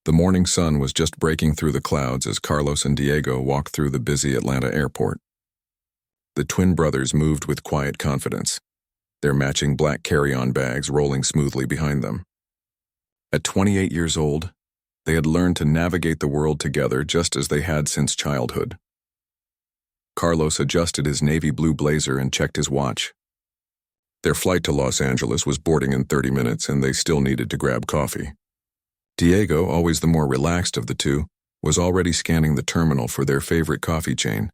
The morning sun was just breaking through the clouds as Carlos and Diego walked through the busy Atlanta airport. The twin brothers moved with quiet confidence, their matching black carry-on bags rolling smoothly behind them. At 28 years old, they had learned to navigate the world together just as they had since childhood. Carlos adjusted his navy blue blazer and checked his watch. Their flight to Los Angeles was boarding in 30 minutes, and they still needed to grab coffee. Diego, always the more relaxed of the two, was already scanning the terminal for their favorite coffee chain.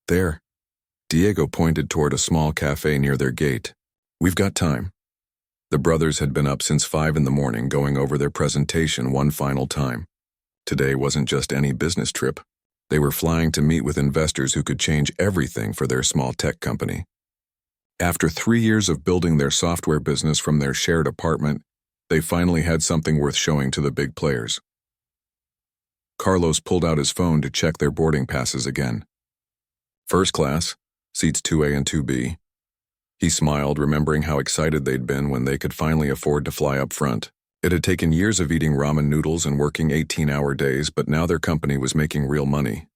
There, Diego pointed toward a small cafe near their gate. "We've got time." The brothers had been up since 5 in the morning going over their presentation one final time. Today wasn't just any business trip. They were flying to meet with investors who could change everything for their small tech company. After 3 years of building their software business from their shared apartment, they finally had something worth showing to the big players. Carlos pulled out his phone to check their boarding passes again. First class, seats 2A and 2B. He smiled, remembering how excited they'd been when they could finally afford to fly up front. It had taken years of eating ramen noodles and working 18-hour days, but now their company was making real money.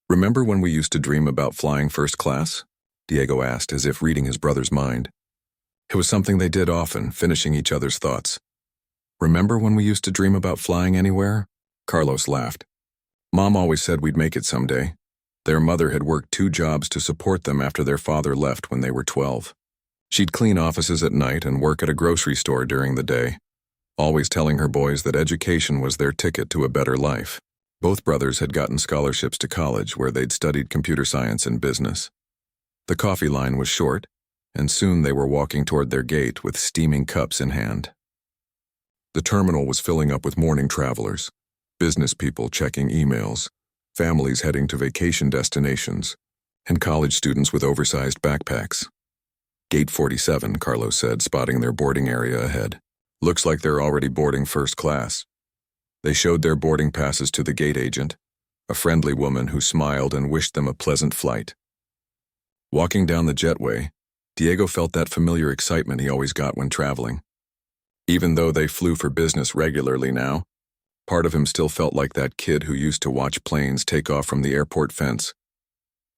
"Remember when we used to dream about flying first class?" Diego asked, as if reading his brother's mind. It was something they did often, finishing each other's thoughts. "Remember when we used to dream about flying anywhere?" Carlos laughed. "Mom always said we'd make it someday." Their mother had worked 2 jobs to support them after their father left when they were 12. She'd clean offices at night and work at a grocery store during the day, always telling her boys that education was their ticket to a better life. Both brothers had gotten scholarships to college where they'd studied computer science and business. The coffee line was short, and soon they were walking toward their gate with steaming cups in hand. The terminal was filling up with morning travelers, business people checking emails, families heading to vacation destinations, and college students with oversized backpacks. "Gate 47, Carlos said, spotting their boarding area ahead. "Looks like they're already boarding first class." They showed their boarding passes to the gate agent, a friendly woman who smiled and wished them a pleasant flight. Walking down the jetway, Diego felt that familiar excitement he always got when traveling. Even though they flew for business regularly now, part of him still felt like that kid who used to watch planes take off from the airport fence.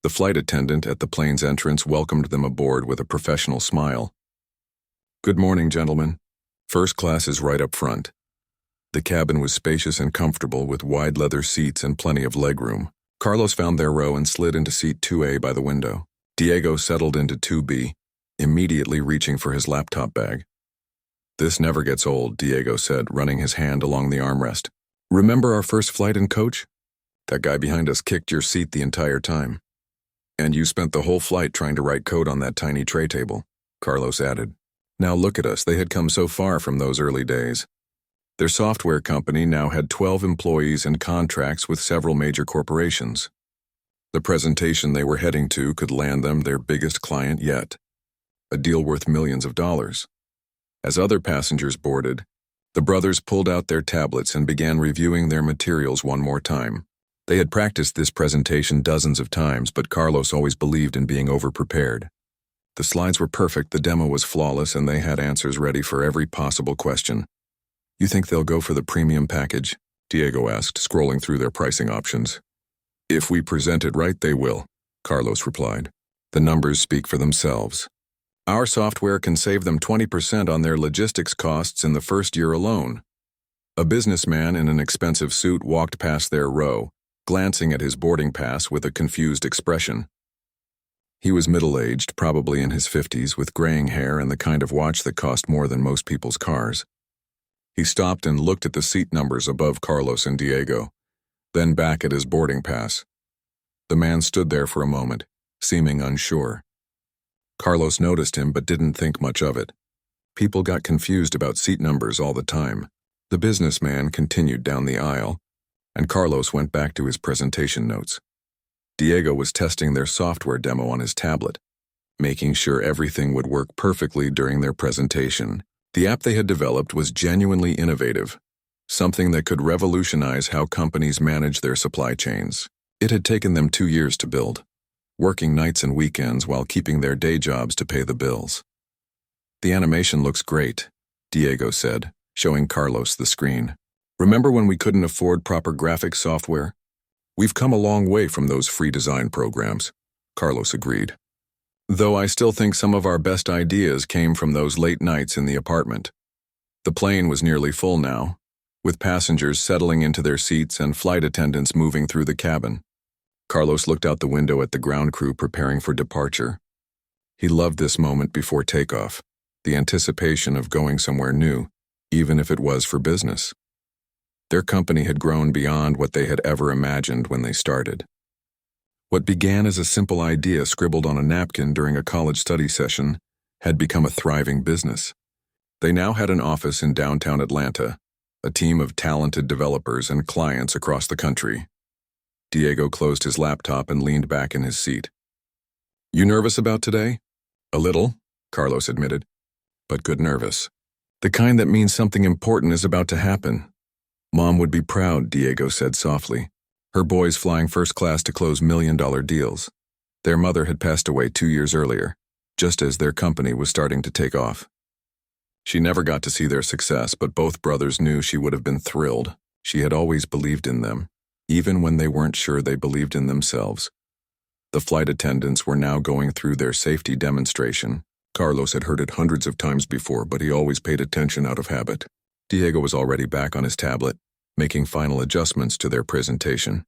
The flight attendant at the plane's entrance welcomed them aboard with a professional smile. "Good morning, gentlemen. First class is right up front." The cabin was spacious and comfortable with wide leather seats and plenty of legroom. Carlos found their row and slid into seat 2A by the window. Diego settled into 2B, immediately reaching for his laptop bag. "This never gets old," Diego said, running his hand along the armrest. "Remember our first flight in coach? That guy behind us kicked your seat the entire time. And you spent the whole flight trying to write code on that tiny tray table," Carlos added. Now look at us, they had come so far from those early days. Their software company now had 12 employees and contracts with several major corporations. The presentation they were heading to could land them their biggest client yet, a deal worth millions of dollars. As other passengers boarded, the brothers pulled out their tablets and began reviewing their materials one more time. They had practiced this presentation dozens of times, but Carlos always believed in being over-prepared. The slides were perfect, the demo was flawless, and they had answers ready for every possible question. "You think they'll go for the premium package?" Diego asked, scrolling through their pricing options. "If we present it right, they will," Carlos replied. "The numbers speak for themselves. Our software can save them 20% on their logistics costs in the first year alone." A businessman in an expensive suit walked past their row, glancing at his boarding pass with a confused expression. He was middle-aged, probably in his 50s, with graying hair and the kind of watch that cost more than most people's cars. He stopped and looked at the seat numbers above Carlos and Diego, then back at his boarding pass. The man stood there for a moment, seeming unsure. Carlos noticed him but didn't think much of it. People got confused about seat numbers all the time. The businessman continued down the aisle, and Carlos went back to his presentation notes. Diego was testing their software demo on his tablet, making sure everything would work perfectly during their presentation. The app they had developed was genuinely innovative, something that could revolutionize how companies manage their supply chains. It had taken them 2 years to build, working nights and weekends while keeping their day jobs to pay the bills. "The animation looks great," Diego said, showing Carlos the screen. Remember when we couldn't afford proper graphics software? We've come a long way from those free design programs, Carlos agreed. Though I still think some of our best ideas came from those late nights in the apartment. The plane was nearly full now, with passengers settling into their seats and flight attendants moving through the cabin. Carlos looked out the window at the ground crew preparing for departure. He loved this moment before takeoff, the anticipation of going somewhere new, even if it was for business. Their company had grown beyond what they had ever imagined when they started. What began as a simple idea scribbled on a napkin during a college study session had become a thriving business. They now had an office in downtown Atlanta, a team of talented developers and clients across the country. Diego closed his laptop and leaned back in his seat. "You nervous about today?" "A little," Carlos admitted, "but good nervous. The kind that means something important is about to happen." "Mom would be proud," Diego said softly. Her boys flying first class to close million-dollar deals. Their mother had passed away 2 years earlier, just as their company was starting to take off. She never got to see their success, but both brothers knew she would have been thrilled. She had always believed in them, even when they weren't sure they believed in themselves. The flight attendants were now going through their safety demonstration. Carlos had heard it hundreds of times before, but he always paid attention out of habit. Diego was already back on his tablet, making final adjustments to their presentation.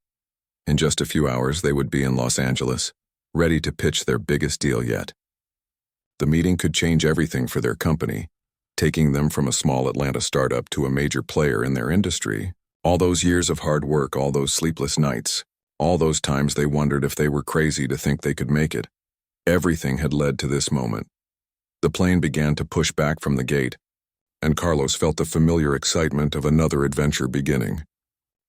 In just a few hours, they would be in Los Angeles, ready to pitch their biggest deal yet. The meeting could change everything for their company, taking them from a small Atlanta startup to a major player in their industry. All those years of hard work, all those sleepless nights, all those times they wondered if they were crazy to think they could make it. Everything had led to this moment. The plane began to push back from the gate, and Carlos felt the familiar excitement of another adventure beginning.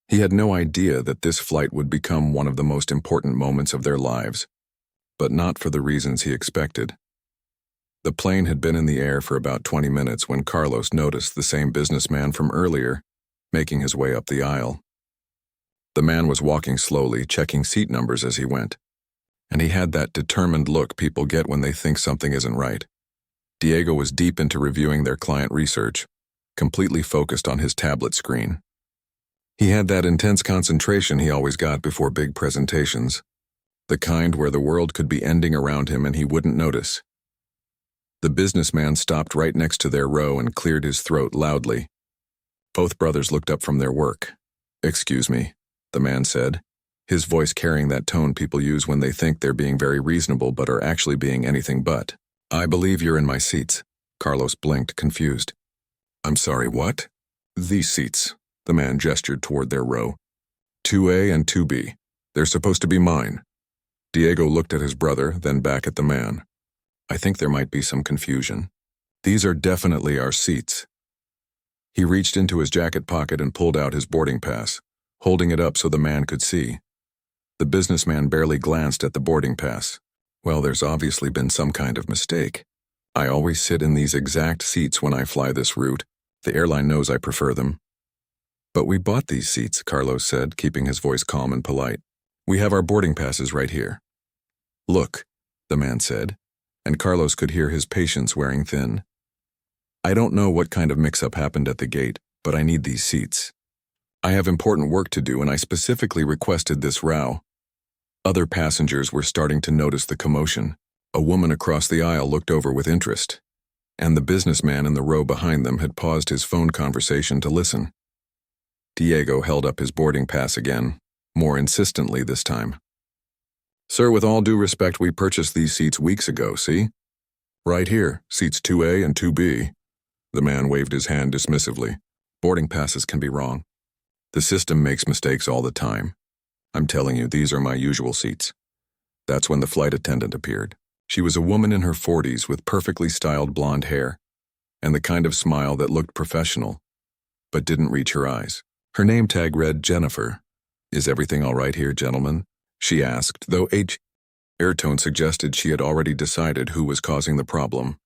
He had no idea that this flight would become one of the most important moments of their lives, but not for the reasons he expected. The plane had been in the air for about 20 minutes when Carlos noticed the same businessman from earlier, making his way up the aisle. The man was walking slowly, checking seat numbers as he went, and he had that determined look people get when they think something isn't right. Diego was deep into reviewing their client research, completely focused on his tablet screen. He had that intense concentration he always got before big presentations, the kind where the world could be ending around him and he wouldn't notice. The businessman stopped right next to their row and cleared his throat loudly. Both brothers looked up from their work. "Excuse me," the man said, his voice carrying that tone people use when they think they're being very reasonable but are actually being anything but. "I believe you're in my seats." Carlos blinked, confused. "I'm sorry, what?" "These seats." The man gestured toward their row. 2A and 2B. They're supposed to be mine. Diego looked at his brother, then back at the man. "I think there might be some confusion. These are definitely our seats." He reached into his jacket pocket and pulled out his boarding pass, holding it up so the man could see. The businessman barely glanced at the boarding pass. "Well, there's obviously been some kind of mistake. I always sit in these exact seats when I fly this route. The airline knows I prefer them." "But we bought these seats," Carlos said, keeping his voice calm and polite. "We have our boarding passes right here." "Look," the man said, and Carlos could hear his patience wearing thin. "I don't know what kind of mix-up happened at the gate, but I need these seats. I have important work to do, and I specifically requested this row." Other passengers were starting to notice the commotion. A woman across the aisle looked over with interest, and the businessman in the row behind them had paused his phone conversation to listen. Diego held up his boarding pass again, more insistently this time. "Sir, with all due respect, we purchased these seats weeks ago, see? Right here, seats 2A and 2B. The man waved his hand dismissively. "Boarding passes can be wrong. The system makes mistakes all the time. I'm telling you, these are my usual seats." That's when the flight attendant appeared. She was a woman in her 40s with perfectly styled blonde hair, and the kind of smile that looked professional, but didn't reach her eyes. Her name tag read Jennifer. "Is everything all right here, gentlemen?" she asked, though air tone suggested she had already decided who was causing the problem.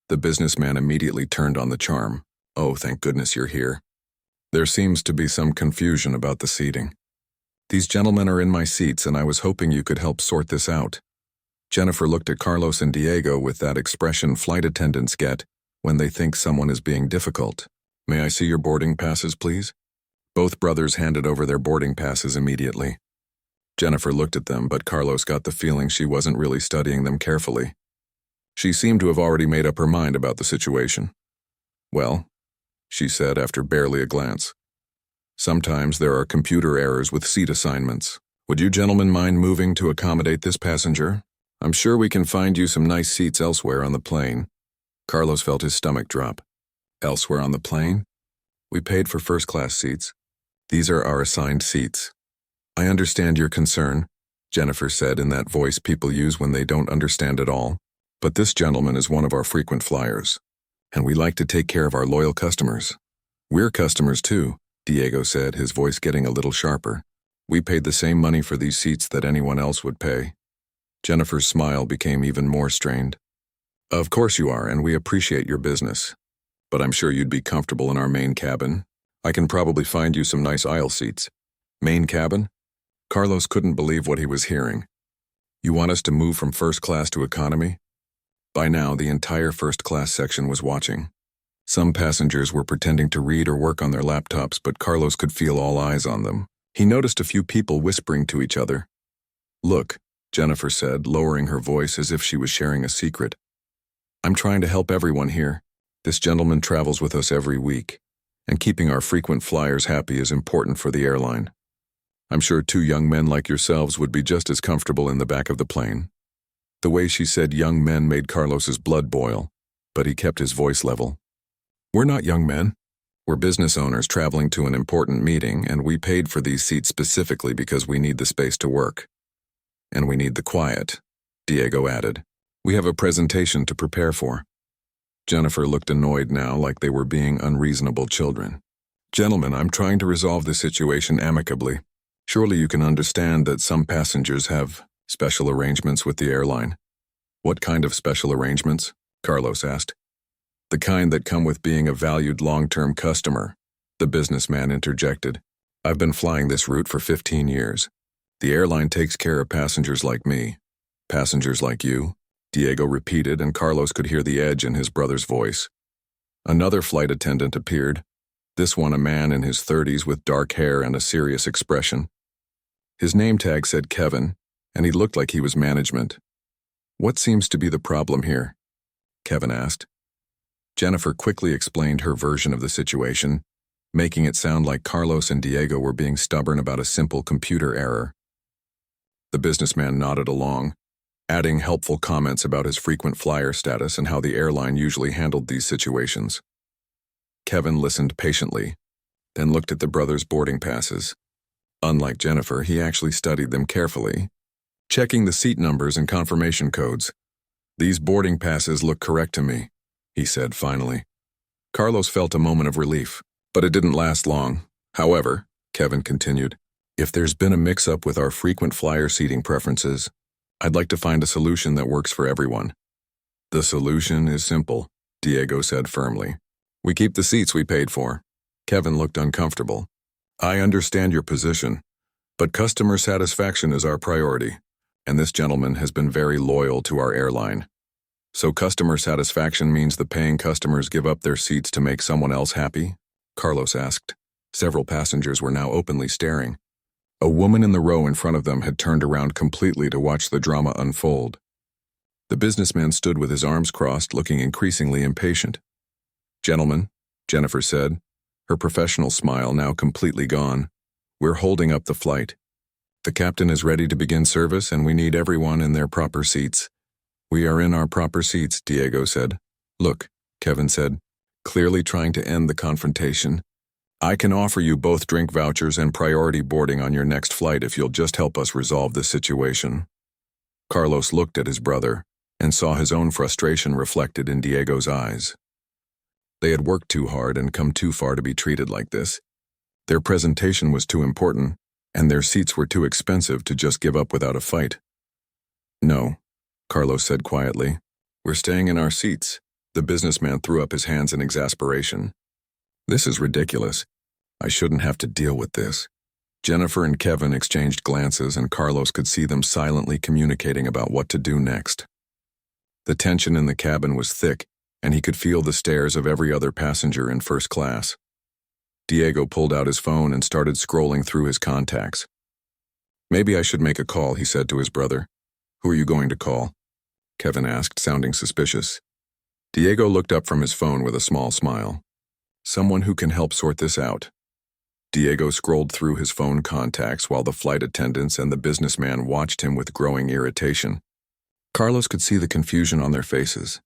The businessman immediately turned on the charm. "Oh, thank goodness you're here. There seems to be some confusion about the seating. These gentlemen are in my seats, and I was hoping you could help sort this out." Jennifer looked at Carlos and Diego with that expression flight attendants get when they think someone is being difficult. "May I see your boarding passes, please?" Both brothers handed over their boarding passes immediately. Jennifer looked at them, but Carlos got the feeling she wasn't really studying them carefully. She seemed to have already made up her mind about the situation. "Well," she said after barely a glance, "sometimes there are computer errors with seat assignments. Would you gentlemen mind moving to accommodate this passenger? I'm sure we can find you some nice seats elsewhere on the plane." Carlos felt his stomach drop. "Elsewhere on the plane? We paid for first-class seats. These are our assigned seats." "I understand your concern," Jennifer said in that voice people use when they don't understand at all. "But this gentleman is one of our frequent flyers, and we like to take care of our loyal customers." "We're customers too," Diego said, his voice getting a little sharper. "We paid the same money for these seats that anyone else would pay." Jennifer's smile became even more strained. "Of course you are, and we appreciate your business. But I'm sure you'd be comfortable in our main cabin. I can probably find you some nice aisle seats." "Main cabin?" Carlos couldn't believe what he was hearing. "You want us to move from first class to economy?" By now, the entire first-class section was watching. Some passengers were pretending to read or work on their laptops, but Carlos could feel all eyes on them. He noticed a few people whispering to each other. "Look," Jennifer said, lowering her voice as if she was sharing a secret. "I'm trying to help everyone here. This gentleman travels with us every week, and keeping our frequent flyers happy is important for the airline. I'm sure two young men like yourselves would be just as comfortable in the back of the plane." The way she said young men made Carlos's blood boil, but he kept his voice level. "We're not young men. We're business owners traveling to an important meeting, and we paid for these seats specifically because we need the space to work. And we need the quiet," Diego added. "We have a presentation to prepare for." Jennifer looked annoyed now, like they were being unreasonable children. "Gentlemen, I'm trying to resolve the situation amicably. Surely you can understand that some passengers have special arrangements with the airline." "What kind of special arrangements?" Carlos asked. "The kind that come with being a valued long-term customer," the businessman interjected. "I've been flying this route for 15 years. The airline takes care of passengers like me." "Passengers like you?" Diego repeated, and Carlos could hear the edge in his brother's voice. Another flight attendant appeared, this one a man in his 30s with dark hair and a serious expression. His name tag said Kevin, and he looked like he was management. "What seems to be the problem here?" Kevin asked. Jennifer quickly explained her version of the situation, making it sound like Carlos and Diego were being stubborn about a simple computer error. The businessman nodded along, adding helpful comments about his frequent flyer status and how the airline usually handled these situations. Kevin listened patiently, then looked at the brothers' boarding passes. Unlike Jennifer, he actually studied them carefully, checking the seat numbers and confirmation codes. "These boarding passes look correct to me," he said finally. Carlos felt a moment of relief, but it didn't last long. "However," Kevin continued, "if there's been a mix-up with our frequent flyer seating preferences, I'd like to find a solution that works for everyone." "The solution is simple," Diego said firmly. "We keep the seats we paid for." Kevin looked uncomfortable. "I understand your position, but customer satisfaction is our priority, and this gentleman has been very loyal to our airline. So customer satisfaction means the paying customers give up their seats to make someone else happy?" Carlos asked. Several passengers were now openly staring. A woman in the row in front of them had turned around completely to watch the drama unfold. The businessman stood with his arms crossed, looking increasingly impatient. "Gentlemen," Jennifer said, her professional smile now completely gone, "we're holding up the flight. The captain is ready to begin service, and we need everyone in their proper seats." "We are in our proper seats," Diego said. "Look," Kevin said, clearly trying to end the confrontation, "I can offer you both drink vouchers and priority boarding on your next flight if you'll just help us resolve this situation." Carlos looked at his brother and saw his own frustration reflected in Diego's eyes. They had worked too hard and come too far to be treated like this. Their presentation was too important, and their seats were too expensive to just give up without a fight. "No," Carlos said quietly. "We're staying in our seats." The businessman threw up his hands in exasperation. "This is ridiculous. I shouldn't have to deal with this." Jennifer and Kevin exchanged glances, and Carlos could see them silently communicating about what to do next. The tension in the cabin was thick, and he could feel the stares of every other passenger in first class. Diego pulled out his phone and started scrolling through his contacts. "Maybe I should make a call," he said to his brother. "Who are you going to call?" Kevin asked, sounding suspicious. Diego looked up from his phone with a small smile. "Someone who can help sort this out." Diego scrolled through his phone contacts while the flight attendants and the businessman watched him with growing irritation. Carlos could see the confusion on their faces.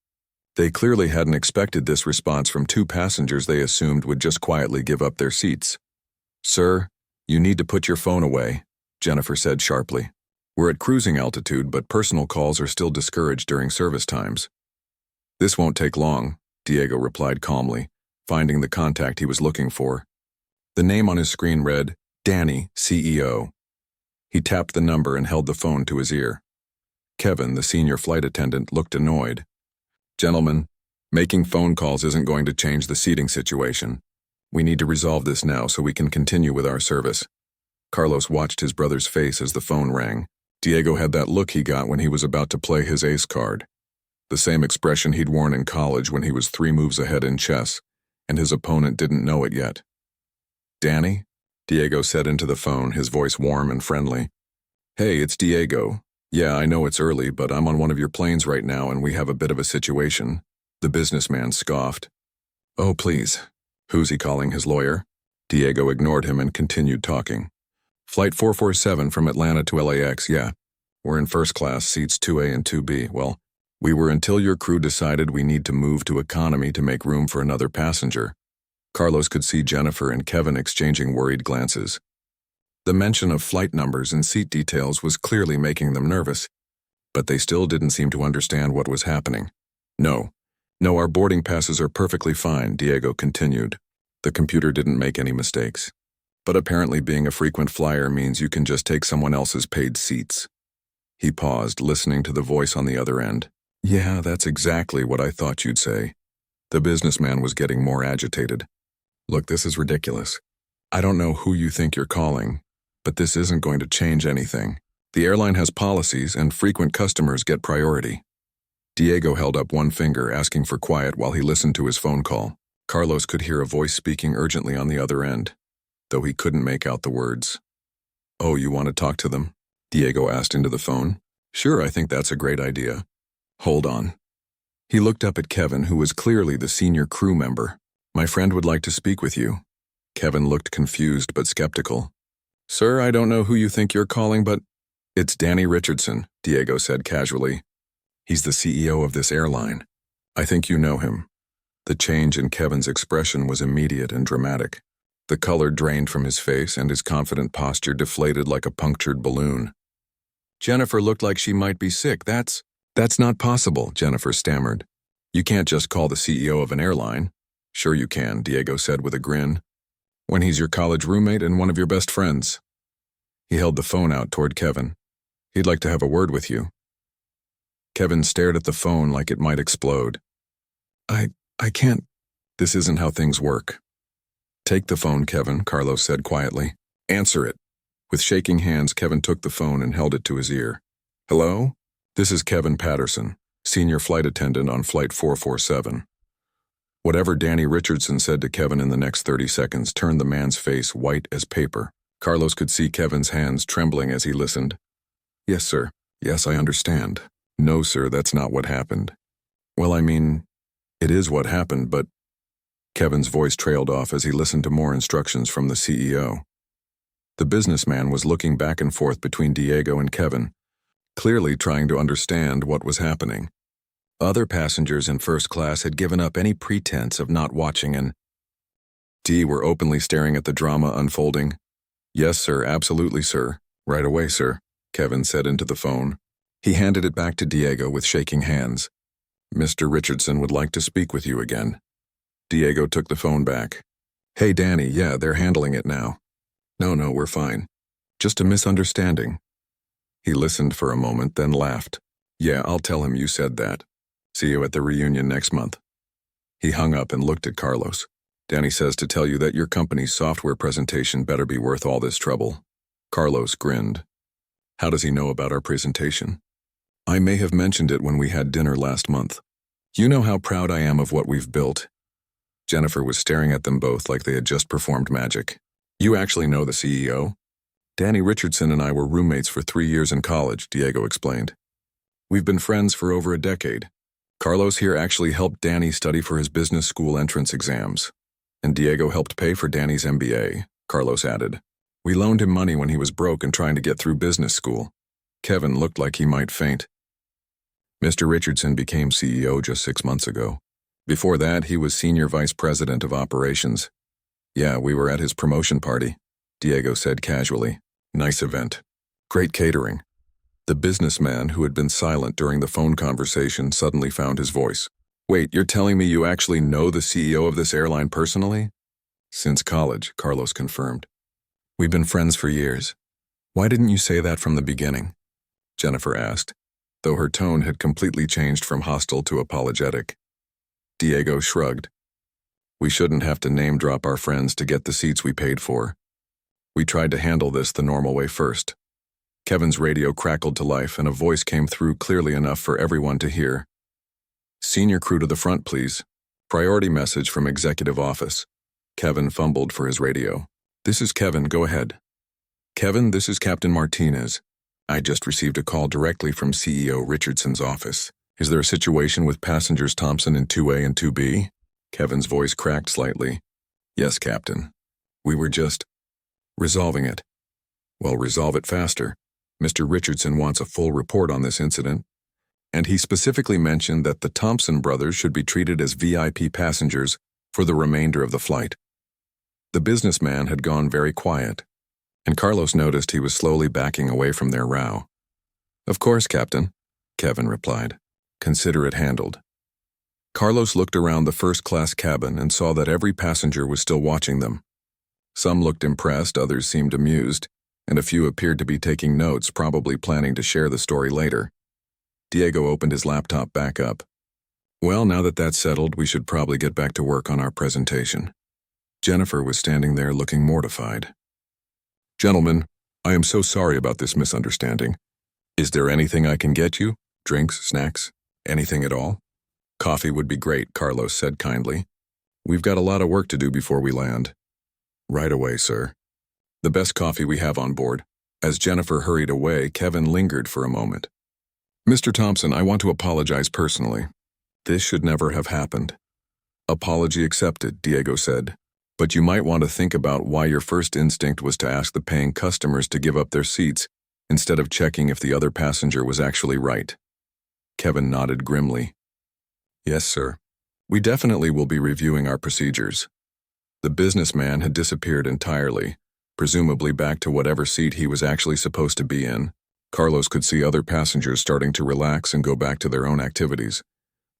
They clearly hadn't expected this response from two passengers they assumed would just quietly give up their seats. "Sir, you need to put your phone away," Jennifer said sharply. "We're at cruising altitude, but personal calls are still discouraged during service times." "This won't take long," Diego replied calmly, finding the contact he was looking for. The name on his screen read, Danny, CEO. He tapped the number and held the phone to his ear. Kevin, the senior flight attendant, looked annoyed. "Gentlemen, making phone calls isn't going to change the seating situation. We need to resolve this now so we can continue with our service." Carlos watched his brother's face as the phone rang. Diego had that look he got when he was about to play his ace card. The same expression he'd worn in college when he was 3 moves ahead in chess, and his opponent didn't know it yet. "Danny?" Diego said into the phone, his voice warm and friendly. "Hey, it's Diego. Yeah, I know it's early, but I'm on one of your planes right now and we have a bit of a situation." The businessman scoffed. "Oh, please. Who's he calling, his lawyer?" Diego ignored him and continued talking. "Flight 447 from Atlanta to LAX, yeah. We're in first class, seats 2A and 2B. Well, we were until your crew decided we need to move to economy to make room for another passenger." Carlos could see Jennifer and Kevin exchanging worried glances. The mention of flight numbers and seat details was clearly making them nervous, but they still didn't seem to understand what was happening. No, our boarding passes are perfectly fine," Diego continued. "The computer didn't make any mistakes. But apparently being a frequent flyer means you can just take someone else's paid seats." He paused, listening to the voice on the other end. "Yeah, that's exactly what I thought you'd say." The businessman was getting more agitated. "Look, this is ridiculous. I don't know who you think you're calling, but this isn't going to change anything. The airline has policies and frequent customers get priority." Diego held up one finger, asking for quiet while he listened to his phone call. Carlos could hear a voice speaking urgently on the other end, though he couldn't make out the words. "Oh, you want to talk to them?" Diego asked into the phone. "Sure, I think that's a great idea. Hold on." He looked up at Kevin, who was clearly the senior crew member. "My friend would like to speak with you." Kevin looked confused but skeptical. "Sir, I don't know who you think you're calling, but—" "It's Danny Richardson," Diego said casually. "He's the CEO of this airline. I think you know him." The change in Kevin's expression was immediate and dramatic. The color drained from his face and his confident posture deflated like a punctured balloon. "Jennifer looked like she might be sick. That's not possible," Jennifer stammered. "You can't just call the CEO of an airline." "Sure you can," Diego said with a grin. "When he's your college roommate and one of your best friends." He held the phone out toward Kevin. "He'd like to have a word with you." Kevin stared at the phone like it might explode. I can't. This isn't how things work." "Take the phone, Kevin," Carlos said quietly. "Answer it." With shaking hands, Kevin took the phone and held it to his ear. "Hello? This is Kevin Patterson, senior flight attendant on Flight 447. Whatever Danny Richardson said to Kevin in the next 30 seconds turned the man's face white as paper. Carlos could see Kevin's hands trembling as he listened. "Yes, sir. Yes, I understand." "No, sir, that's not what happened." "Well, I mean, it is what happened, but—" Kevin's voice trailed off as he listened to more instructions from the CEO. The businessman was looking back and forth between Diego and Kevin, clearly trying to understand what was happening. Other passengers in first class had given up any pretense of not watching and were openly staring at the drama unfolding. "Yes, sir, absolutely, sir. Right away, sir," Kevin said into the phone. He handed it back to Diego with shaking hands. "Mr. Richardson would like to speak with you again." Diego took the phone back. "Hey, Danny, yeah, they're handling it now." No, we're fine. Just a misunderstanding." He listened for a moment, then laughed. "Yeah, I'll tell him you said that. See you at the reunion next month." He hung up and looked at Carlos. "Danny says to tell you that your company's software presentation better be worth all this trouble." Carlos grinned. "How does he know about our presentation?" "I may have mentioned it when we had dinner last month. You know how proud I am of what we've built. Jennifer was staring at them both like they had just performed magic. You actually know the CEO? Danny Richardson and I were roommates for 3 years in college, Diego explained. We've been friends for over a decade. Carlos here actually helped Danny study for his business school entrance exams. And Diego helped pay for Danny's MBA, Carlos added. We loaned him money when he was broke and trying to get through business school. Kevin looked like he might faint. Mr. Richardson became CEO just 6 months ago. Before that, he was Senior Vice President of Operations. Yeah, we were at his promotion party, Diego said casually. Nice event. Great catering. The businessman who had been silent during the phone conversation suddenly found his voice. Wait, you're telling me you actually know the CEO of this airline personally? Since college, Carlos confirmed. We've been friends for years. Why didn't you say that from the beginning? Jennifer asked, though her tone had completely changed from hostile to apologetic. Diego shrugged. We shouldn't have to name-drop our friends to get the seats we paid for. We tried to handle this the normal way first. Kevin's radio crackled to life and a voice came through clearly enough for everyone to hear. Senior crew to the front, please. Priority message from executive office. Kevin fumbled for his radio. This is Kevin, go ahead. Kevin, this is Captain Martinez. I just received a call directly from CEO Richardson's office. Is there a situation with passengers Thompson in 2A and 2B? Kevin's voice cracked slightly. Yes, Captain. We were just resolving it. Well, resolve it faster. Mr. Richardson wants a full report on this incident, and he specifically mentioned that the Thompson brothers should be treated as VIP passengers for the remainder of the flight. The businessman had gone very quiet, and Carlos noticed he was slowly backing away from their row. Of course, Captain, Kevin replied. Consider it handled. Carlos looked around the first-class cabin and saw that every passenger was still watching them. Some looked impressed, others seemed amused, and a few appeared to be taking notes, probably planning to share the story later. Diego opened his laptop back up. Well, now that that's settled, we should probably get back to work on our presentation. Jennifer was standing there looking mortified. Gentlemen, I am so sorry about this misunderstanding. Is there anything I can get you? Drinks, snacks, anything at all? Coffee would be great, Carlos said kindly. We've got a lot of work to do before we land. Right away, sir. The best coffee we have on board. As Jennifer hurried away, Kevin lingered for a moment. Mr. Thompson, I want to apologize personally. This should never have happened. Apology accepted, Diego said. But you might want to think about why your first instinct was to ask the paying customers to give up their seats instead of checking if the other passenger was actually right. Kevin nodded grimly. Yes, sir. We definitely will be reviewing our procedures. The businessman had disappeared entirely, presumably back to whatever seat he was actually supposed to be in. Carlos could see other passengers starting to relax and go back to their own activities,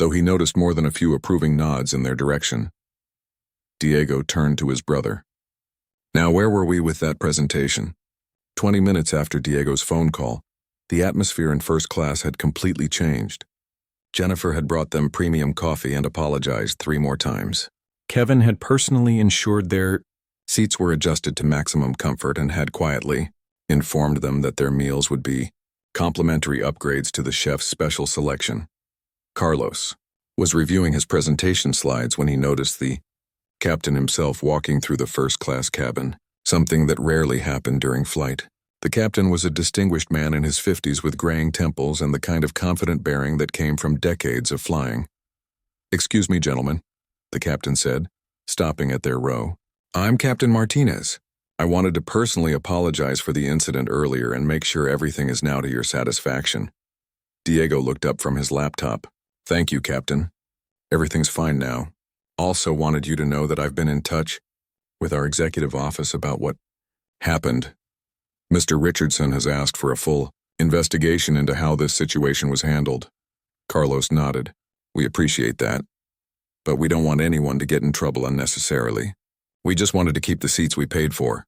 though he noticed more than a few approving nods in their direction. Diego turned to his brother. Now, where were we with that presentation? 20 minutes after Diego's phone call, the atmosphere in first class had completely changed. Jennifer had brought them premium coffee and apologized 3 more times. Kevin had personally ensured their seats were adjusted to maximum comfort and had quietly informed them that their meals would be complimentary upgrades to the chef's special selection. Carlos was reviewing his presentation slides when he noticed the captain himself walking through the first-class cabin, something that rarely happened during flight. The captain was a distinguished man in his 50s with graying temples and the kind of confident bearing that came from decades of flying. Excuse me, gentlemen, the captain said, stopping at their row. I'm Captain Martinez. I wanted to personally apologize for the incident earlier and make sure everything is now to your satisfaction. Diego looked up from his laptop. Thank you, Captain. Everything's fine now. Also wanted you to know that I've been in touch with our executive office about what happened. Mr. Richardson has asked for a full investigation into how this situation was handled. Carlos nodded. We appreciate that. But we don't want anyone to get in trouble unnecessarily. We just wanted to keep the seats we paid for.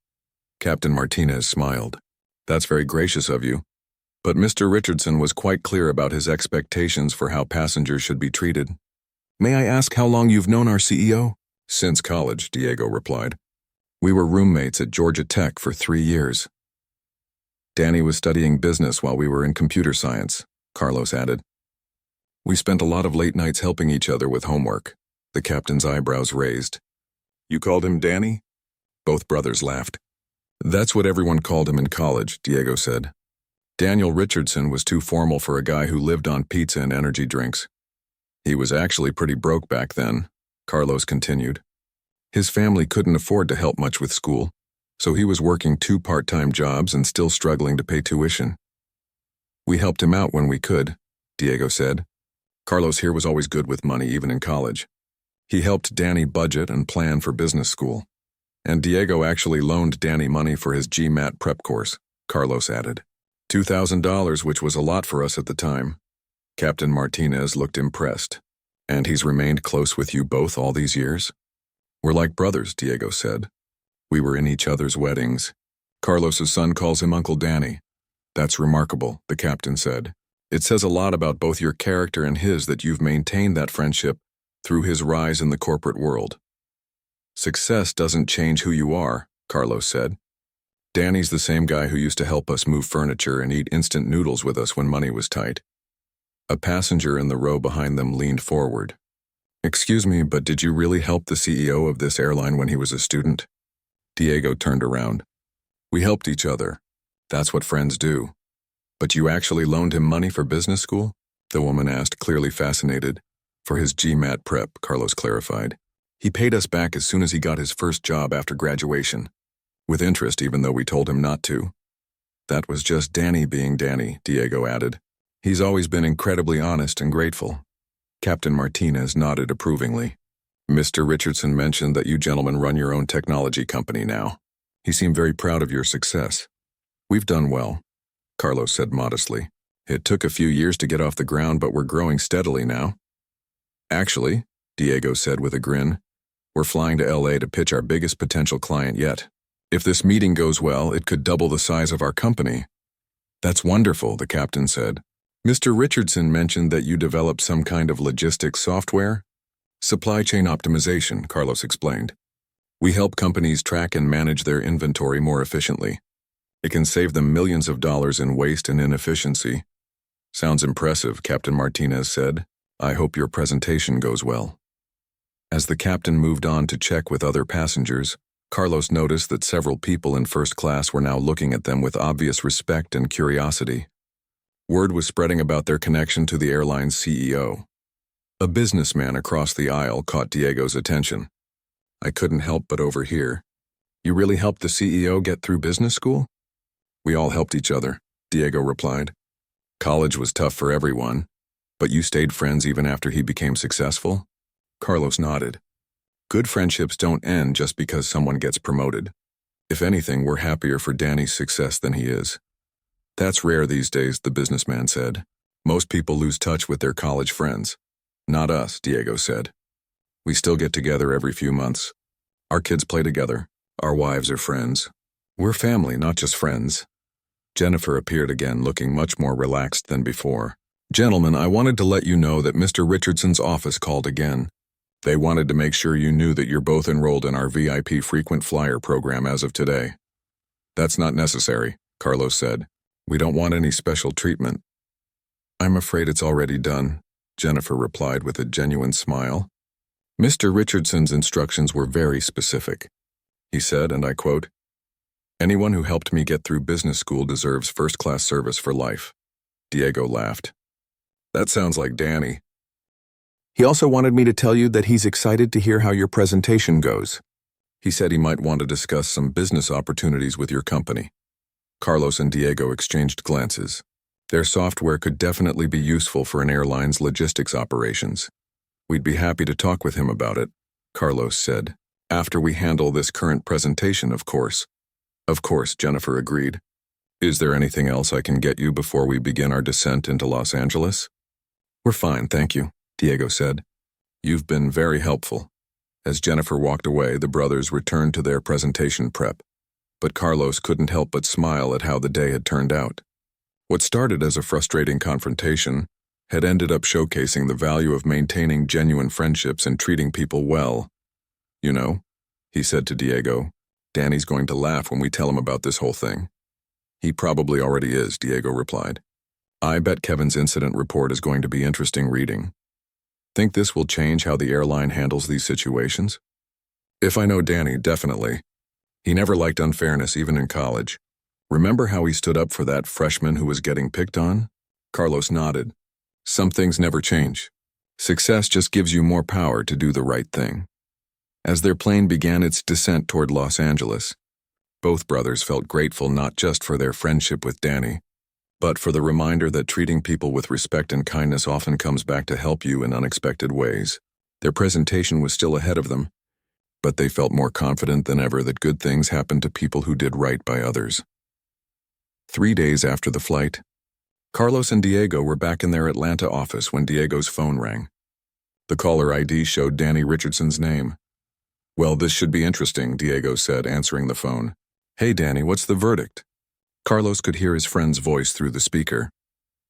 Captain Martinez smiled. That's very gracious of you. But Mr. Richardson was quite clear about his expectations for how passengers should be treated. May I ask how long you've known our CEO? Since college, Diego replied. We were roommates at Georgia Tech for 3 years. Danny was studying business while we were in computer science, Carlos added. We spent a lot of late nights helping each other with homework. The captain's eyebrows raised. You called him Danny? Both brothers laughed. That's what everyone called him in college, Diego said. Daniel Richardson was too formal for a guy who lived on pizza and energy drinks. He was actually pretty broke back then, Carlos continued. His family couldn't afford to help much with school, so he was working 2 part-time jobs and still struggling to pay tuition. We helped him out when we could, Diego said. Carlos here was always good with money, even in college. He helped Danny budget and plan for business school. And Diego actually loaned Danny money for his GMAT prep course, Carlos added. $2,000, which was a lot for us at the time. Captain Martinez looked impressed. And he's remained close with you both all these years? We're like brothers, Diego said. We were in each other's weddings. Carlos's son calls him Uncle Danny. That's remarkable, the captain said. It says a lot about both your character and his that you've maintained that friendship through his rise in the corporate world. Success doesn't change who you are, Carlos said. Danny's the same guy who used to help us move furniture and eat instant noodles with us when money was tight. A passenger in the row behind them leaned forward. Excuse me, but did you really help the CEO of this airline when he was a student? Diego turned around. We helped each other. That's what friends do. But you actually loaned him money for business school? The woman asked, clearly fascinated. For his GMAT prep, Carlos clarified. He paid us back as soon as he got his first job after graduation. With interest, even though we told him not to. That was just Danny being Danny, Diego added. He's always been incredibly honest and grateful. Captain Martinez nodded approvingly. Mr. Richardson mentioned that you gentlemen run your own technology company now. He seemed very proud of your success. We've done well, Carlos said modestly. It took a few years to get off the ground, but we're growing steadily now. Actually, Diego said with a grin, we're flying to LA to pitch our biggest potential client yet. If this meeting goes well, it could double the size of our company. That's wonderful, the captain said. Mr. Richardson mentioned that you developed some kind of logistics software? Supply chain optimization, Carlos explained. We help companies track and manage their inventory more efficiently. It can save them millions of dollars in waste and inefficiency. Sounds impressive, Captain Martinez said. I hope your presentation goes well. As the captain moved on to check with other passengers, Carlos noticed that several people in first class were now looking at them with obvious respect and curiosity. Word was spreading about their connection to the airline's CEO. A businessman across the aisle caught Diego's attention. I couldn't help but overhear. You really helped the CEO get through business school? We all helped each other, Diego replied. College was tough for everyone, but you stayed friends even after he became successful? Carlos nodded. Good friendships don't end just because someone gets promoted. If anything, we're happier for Danny's success than he is. That's rare these days, the businessman said. Most people lose touch with their college friends. Not us, Diego said. We still get together every few months. Our kids play together. Our wives are friends. We're family, not just friends. Jennifer appeared again, looking much more relaxed than before. Gentlemen, I wanted to let you know that Mr. Richardson's office called again. They wanted to make sure you knew that you're both enrolled in our VIP frequent flyer program as of today. That's not necessary, Carlos said. We don't want any special treatment. I'm afraid it's already done, Jennifer replied with a genuine smile. Mr. Richardson's instructions were very specific. He said, and I quote, anyone who helped me get through business school deserves first-class service for life. Diego laughed. That sounds like Danny. He also wanted me to tell you that he's excited to hear how your presentation goes. He said he might want to discuss some business opportunities with your company. Carlos and Diego exchanged glances. Their software could definitely be useful for an airline's logistics operations. We'd be happy to talk with him about it, Carlos said. After we handle this current presentation, of course. Of course, Jennifer agreed. Is there anything else I can get you before we begin our descent into Los Angeles? We're fine, thank you, Diego said. You've been very helpful. As Jennifer walked away, the brothers returned to their presentation prep. But Carlos couldn't help but smile at how the day had turned out. What started as a frustrating confrontation had ended up showcasing the value of maintaining genuine friendships and treating people well. You know, he said to Diego, Danny's going to laugh when we tell him about this whole thing. He probably already is, Diego replied. I bet Kevin's incident report is going to be interesting reading. Think this will change how the airline handles these situations? If I know Danny, definitely. He never liked unfairness even in college. Remember how he stood up for that freshman who was getting picked on? Carlos nodded. Some things never change. Success just gives you more power to do the right thing. As their plane began its descent toward Los Angeles, both brothers felt grateful not just for their friendship with Danny, but for the reminder that treating people with respect and kindness often comes back to help you in unexpected ways. Their presentation was still ahead of them, but they felt more confident than ever that good things happen to people who did right by others. 3 days after the flight, Carlos and Diego were back in their Atlanta office when Diego's phone rang. The caller ID showed Danny Richardson's name. Well, this should be interesting, Diego said, answering the phone. Hey, Danny, what's the verdict? Carlos could hear his friend's voice through the speaker,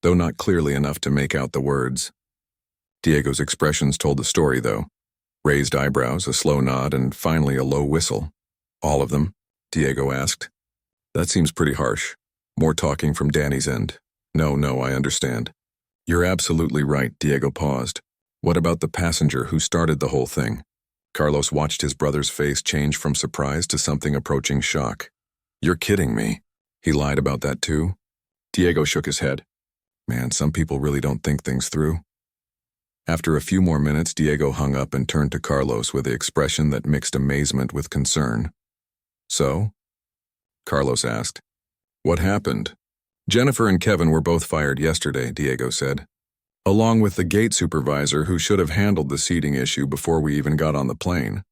though not clearly enough to make out the words. Diego's expressions told the story, though. Raised eyebrows, a slow nod, and finally a low whistle. All of them? Diego asked. That seems pretty harsh. More talking from Danny's end. No, I understand. You're absolutely right, Diego paused. What about the passenger who started the whole thing? Carlos watched his brother's face change from surprise to something approaching shock. You're kidding me. He lied about that too? Diego shook his head. Man, some people really don't think things through. After a few more minutes, Diego hung up and turned to Carlos with the expression that mixed amazement with concern. So? Carlos asked. What happened? Jennifer and Kevin were both fired yesterday, Diego said, along with the gate supervisor who should have handled the seating issue before we even got on the plane.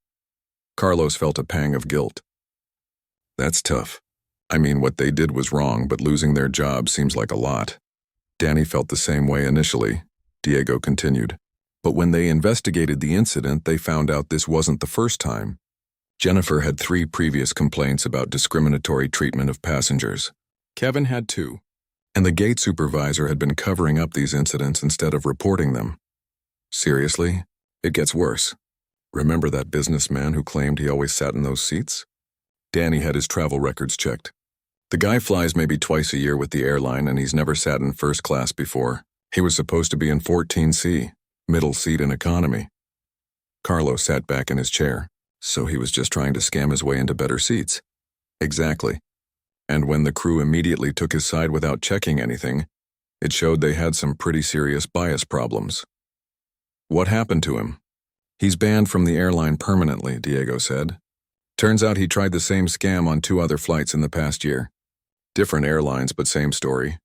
Carlos felt a pang of guilt. That's tough. I mean, what they did was wrong, but losing their job seems like a lot. Danny felt the same way initially, Diego continued. But when they investigated the incident, they found out this wasn't the first time. Jennifer had 3 previous complaints about discriminatory treatment of passengers. Kevin had 2. And the gate supervisor had been covering up these incidents instead of reporting them. Seriously? It gets worse. Remember that businessman who claimed he always sat in those seats? Danny had his travel records checked. The guy flies maybe twice a year with the airline and he's never sat in first class before. He was supposed to be in 14C, middle seat in economy. Carlos sat back in his chair. So he was just trying to scam his way into better seats. Exactly. And when the crew immediately took his side without checking anything, it showed they had some pretty serious bias problems. What happened to him? He's banned from the airline permanently, Diego said. Turns out he tried the same scam on 2 other flights in the past year. Different airlines, but same story.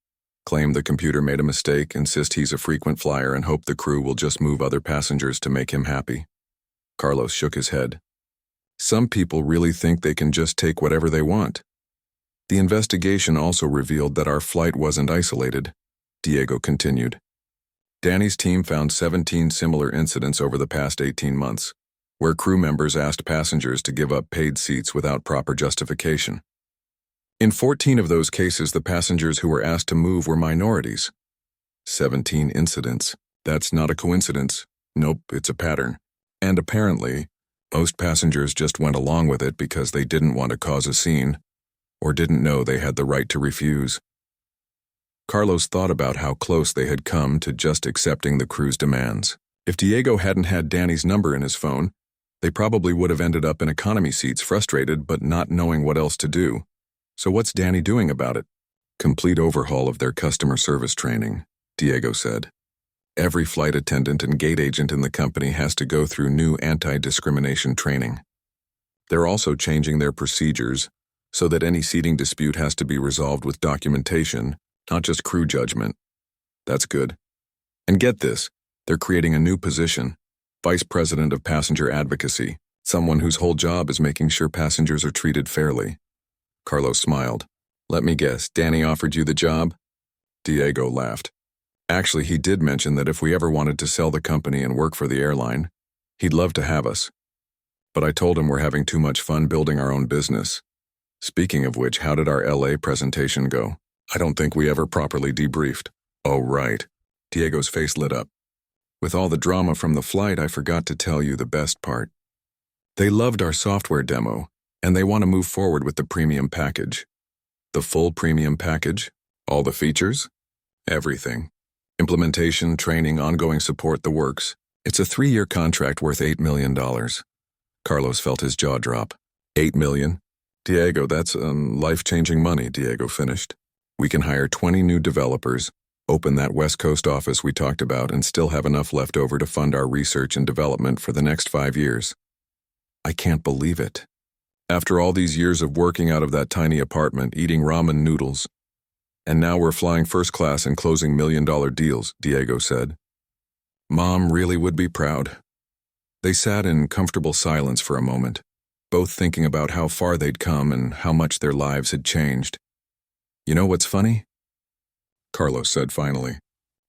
Claimed the computer made a mistake, insist he's a frequent flyer, and hope the crew will just move other passengers to make him happy. Carlos shook his head. Some people really think they can just take whatever they want. The investigation also revealed that our flight wasn't isolated, Diego continued. Danny's team found 17 similar incidents over the past 18 months, where crew members asked passengers to give up paid seats without proper justification. In 14 of those cases, the passengers who were asked to move were minorities. 17 incidents. That's not a coincidence. Nope, it's a pattern. And apparently, most passengers just went along with it because they didn't want to cause a scene, or didn't know they had the right to refuse. Carlos thought about how close they had come to just accepting the crew's demands. If Diego hadn't had Danny's number in his phone, they probably would have ended up in economy seats, frustrated but not knowing what else to do. So what's Danny doing about it? Complete overhaul of their customer service training, Diego said. Every flight attendant and gate agent in the company has to go through new anti-discrimination training. They're also changing their procedures so that any seating dispute has to be resolved with documentation, not just crew judgment. That's good. And get this, they're creating a new position, Vice President of Passenger Advocacy, someone whose whole job is making sure passengers are treated fairly. Carlos smiled. Let me guess, Danny offered you the job? Diego laughed. Actually, he did mention that if we ever wanted to sell the company and work for the airline, he'd love to have us. But I told him we're having too much fun building our own business. Speaking of which, how did our LA presentation go? I don't think we ever properly debriefed. Oh, right. Diego's face lit up. With all the drama from the flight, I forgot to tell you the best part. They loved our software demo, and they want to move forward with the premium package. The full premium package? All the features? Everything. Implementation, training, ongoing support, the works. It's a 3-year contract worth $8 million. Carlos felt his jaw drop. $8 million? Diego, that's life-changing money, Diego finished. We can hire 20 new developers, open that West Coast office we talked about, and still have enough left over to fund our research and development for the next 5 years. I can't believe it. After all these years of working out of that tiny apartment, eating ramen noodles, and now we're flying first class and closing million-dollar deals, Diego said. Mom really would be proud. They sat in comfortable silence for a moment, both thinking about how far they'd come and how much their lives had changed. You know what's funny? Carlos said finally.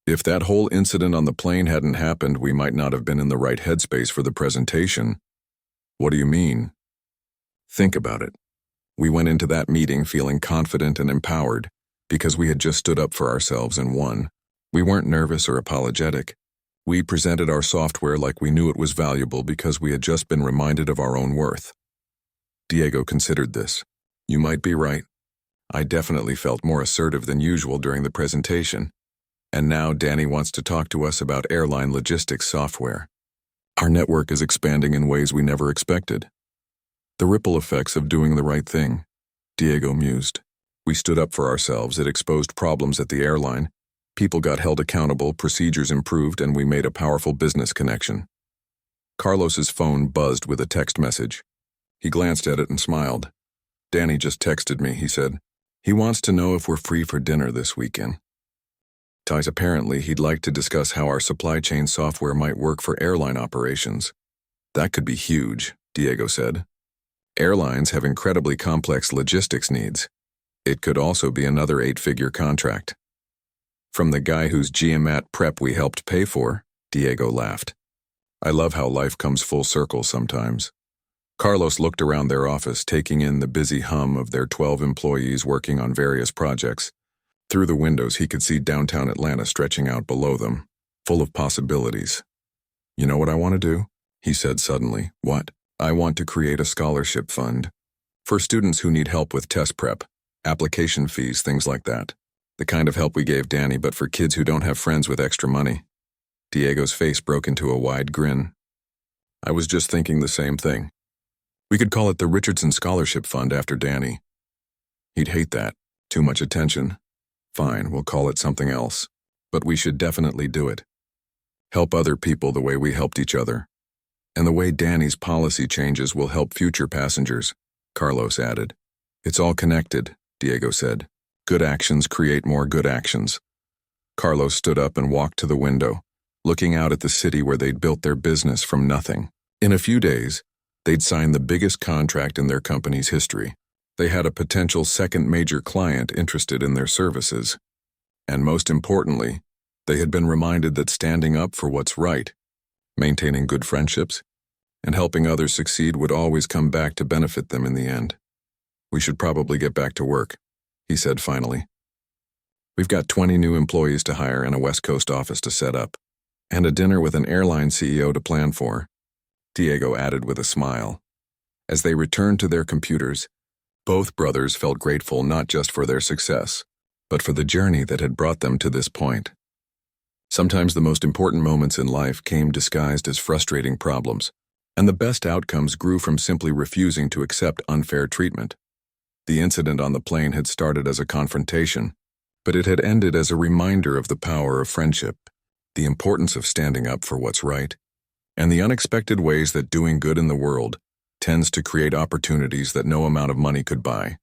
If that whole incident on the plane hadn't happened, we might not have been in the right headspace for the presentation. What do you mean? Think about it. We went into that meeting feeling confident and empowered because we had just stood up for ourselves and won. We weren't nervous or apologetic. We presented our software like we knew it was valuable because we had just been reminded of our own worth. Diego considered this. You might be right. I definitely felt more assertive than usual during the presentation. And now Danny wants to talk to us about airline logistics software. Our network is expanding in ways we never expected. The ripple effects of doing the right thing, Diego mused. We stood up for ourselves, it exposed problems at the airline. People got held accountable, procedures improved, and we made a powerful business connection. Carlos's phone buzzed with a text message. He glanced at it and smiled. Danny just texted me, he said. He wants to know if we're free for dinner this weekend. Apparently, he'd like to discuss how our supply chain software might work for airline operations. That could be huge, Diego said. Airlines have incredibly complex logistics needs. It could also be another 8-figure contract. From the guy whose GMAT prep we helped pay for, Diego laughed. I love how life comes full circle sometimes. Carlos looked around their office, taking in the busy hum of their 12 employees working on various projects. Through the windows, he could see downtown Atlanta stretching out below them, full of possibilities. You know what I want to do? He said suddenly. What? I want to create a scholarship fund. For students who need help with test prep, application fees, things like that. The kind of help we gave Danny, but for kids who don't have friends with extra money. Diego's face broke into a wide grin. I was just thinking the same thing. We could call it the Richardson Scholarship Fund after Danny. He'd hate that. Too much attention. Fine, we'll call it something else. But we should definitely do it. Help other people the way we helped each other. And the way Danny's policy changes will help future passengers, Carlos added. It's all connected, Diego said. Good actions create more good actions. Carlos stood up and walked to the window, looking out at the city where they'd built their business from nothing. In a few days, they'd signed the biggest contract in their company's history. They had a potential second major client interested in their services. And most importantly, they had been reminded that standing up for what's right, maintaining good friendships, and helping others succeed would always come back to benefit them in the end. We should probably get back to work, he said finally. We've got 20 new employees to hire and a West Coast office to set up, and a dinner with an airline CEO to plan for, Diego added with a smile. As they returned to their computers, both brothers felt grateful not just for their success, but for the journey that had brought them to this point. Sometimes the most important moments in life came disguised as frustrating problems, and the best outcomes grew from simply refusing to accept unfair treatment. The incident on the plane had started as a confrontation, but it had ended as a reminder of the power of friendship, the importance of standing up for what's right, and the unexpected ways that doing good in the world tends to create opportunities that no amount of money could buy.